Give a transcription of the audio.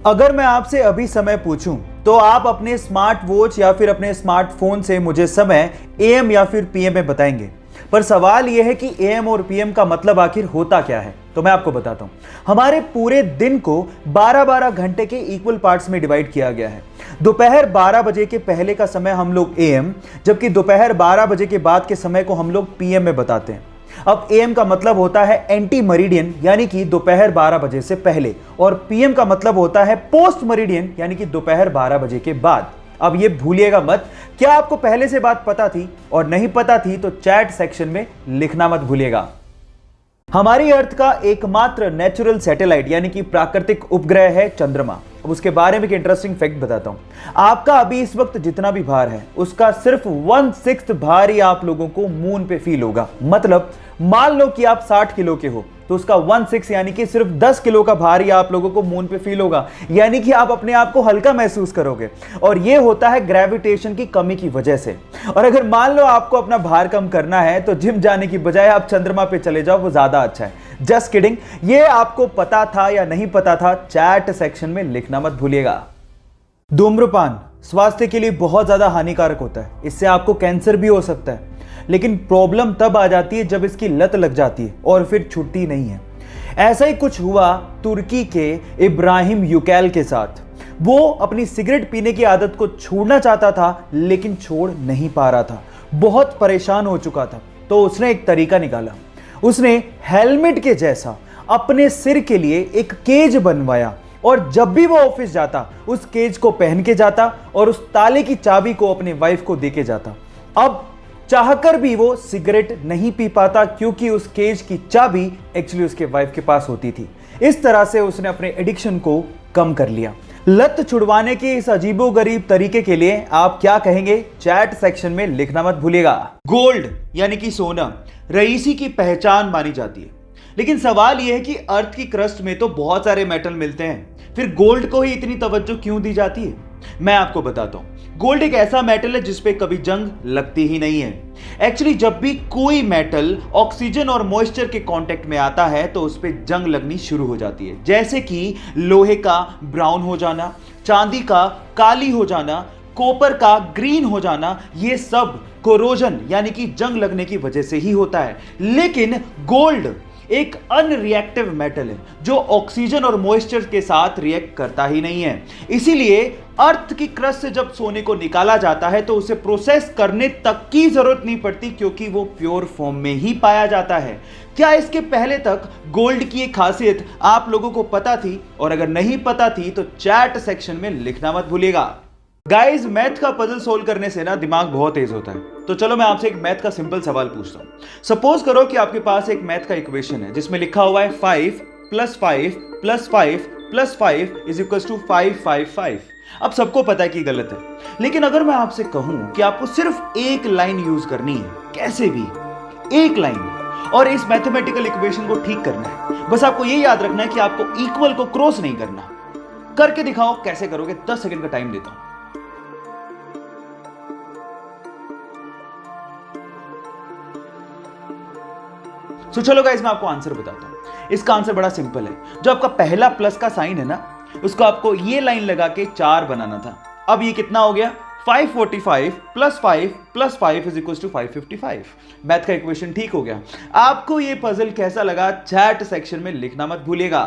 अगर मैं आपसे अभी समय पूछूं तो आप अपने स्मार्ट वॉच या फिर अपने स्मार्टफोन से मुझे समय एएम या फिर पीएम में बताएंगे। पर सवाल यह है कि एएम और पीएम का मतलब आखिर होता क्या है। तो मैं आपको बताता हूं। हमारे पूरे दिन को 12-12 घंटे के इक्वल पार्ट्स में डिवाइड किया गया है। दोपहर 12 बजे के पहले का समय हम लोग एएम, जबकि दोपहर 12 बजे के बाद के समय को हम लोग पीएम में बताते हैं। अब एएम का मतलब होता है एंटी मरीडियन, यानी कि दोपहर 12 बजे से पहले, और पीएम का मतलब होता है पोस्ट मरीडियन, यानी कि दोपहर 12 बजे के बाद। अब ये भूलिएगा मत। क्या आपको पहले से बात पता थी? और नहीं पता थी तो चैट सेक्शन में लिखना मत भूलिएगा। हमारी अर्थ का एकमात्र नेचुरल सैटेलाइट यानी कि प्राकृतिक उपग्रह है चंद्रमा। अब उसके बारे में एक इंटरेस्टिंग फैक्ट बताता हूं। आपका अभी इस वक्त जितना भी भार है उसका सिर्फ 1/6 भार ही आप लोगों को मून पे फील होगा। मतलब मान लो कि आप 60 किलो के हो तो उसका 1/6 यानी कि सिर्फ 10 किलो का भार ही आप लोगों को मून पे फील होगा, यानी कि आप अपने आप को हल्का महसूस करोगे। और यह होता है ग्रेविटेशन की कमी की वजह से। और अगर मान लो आपको अपना भार कम करना है तो जिम जाने की बजाय आप चंद्रमा पे चले जाओ, वो ज्यादा अच्छा है। Just kidding. ये आपको पता था या नहीं पता था? चैट सेक्शन में लिखना मत भूलिएगा। धूम्रपान स्वास्थ्य के लिए बहुत ज्यादा हानिकारक होता है। इससे आपको कैंसर भी हो सकता है, लेकिन प्रॉब्लम तब आ जाती है जब इसकी लत लग जाती है और फिर छूटती नहीं है। ऐसा ही कुछ हुआ तुर्की के इब्राहिम यूकैल के साथ। वो अपनी सिगरेट पीने की आदत को छोड़ना चाहता था लेकिन छोड़ नहीं पा रहा था, बहुत परेशान हो चुका था। तो उसने एक तरीका निकाला। उसने हेलमेट के जैसा अपने सिर के लिए एक केज बनवाया, और जब भी वो ऑफिस जाता उस केज को पहन के जाता और उस ताले की चाबी को अपने वाइफ को देके जाता। अब चाहकर भी वो सिगरेट नहीं पी पाता क्योंकि उस केज की चाबी एक्चुअली उसके वाइफ के पास होती थी। इस तरह से उसने अपने एडिक्शन को कम कर लिया। लत छुड़वाने के इस अजीबोगरीब तरीके के लिए आप क्या कहेंगे? चैट सेक्शन में लिखना मत भूलिएगा। गोल्ड यानी कि सोना रईसी की पहचान मानी जाती है, लेकिन सवाल यह है कि अर्थ की क्रस्ट में तो बहुत सारे मेटल मिलते हैं, फिर गोल्ड को ही इतनी तवज्जो क्यों दी जाती है? मैं आपको बताता हूं। गोल्ड एक ऐसा मेटल है जिसपे कभी जंग लगती ही नहीं है। एक्चुअली जब भी कोई मेटल ऑक्सीजन और मॉइस्चर के कांटेक्ट में आता है तो उस पे जंग लगनी शुरू हो जाती है, जैसे कि लोहे का ब्राउन हो जाना, चांदी का काली हो जाना, कॉपर का ग्रीन हो जाना। ये सब कोरोजन यानी कि जंग लगने की वजह से ही होता है। लेकिन गोल्ड एक अनरिएक्टिव मेटल है जो ऑक्सीजन और मॉइस्चर के साथ रिएक्ट करता ही नहीं है। इसीलिए अर्थ की क्रस्ट से जब सोने को निकाला जाता है तो उसे प्रोसेस करने तक की जरूरत नहीं पड़ती, क्योंकि वो प्योर फॉर्म में ही पाया जाता है। क्या इसके पहले तक गोल्ड की एक खासियत आप लोगों को पता थी? और अगर नहीं पता थी तो चैट सेक्शन में लिखना मत भूलिएगा। गाइस, मैथ का पजल सोल्व करने से ना दिमाग बहुत तेज होता है। तो चलो मैं आपसे एक मैथ का सिंपल सवाल पूछता हूं। सपोज करो कि आपके पास एक मैथ का इक्वेशन है जिसमें लिखा हुआ है 5 + 5 + 5 + 5 = 555। अब सबको पता है कि गलत है, लेकिन अगर मैं आपसे कहूं कि आपको सिर्फ एक लाइन यूज करनी है, कैसे भी एक लाइन, और इस मैथमेटिकल इक्वेशन को ठीक करना है, बस आपको ये याद रखना है कि आपको इक्वल को क्रॉस नहीं करना। करके दिखाओ कैसे करोगे। 10 सेकंड का टाइम देता हूं। तो चलो गाइस, मैं आपको आंसर बताता हूं। इसका आंसर बड़ा सिंपल है। जो आपका पहला प्लस का साइन है ना, उसको आपको ये लाइन लगा के 4 बनाना था। अब ये कितना हो गया? 545 + 5 + 5 = 555। मैथ का इक्वेशन ठीक हो गया। आपको ये पजल कैसा लगा? चैट सेक्शन में लिखना मत भूलिएगा।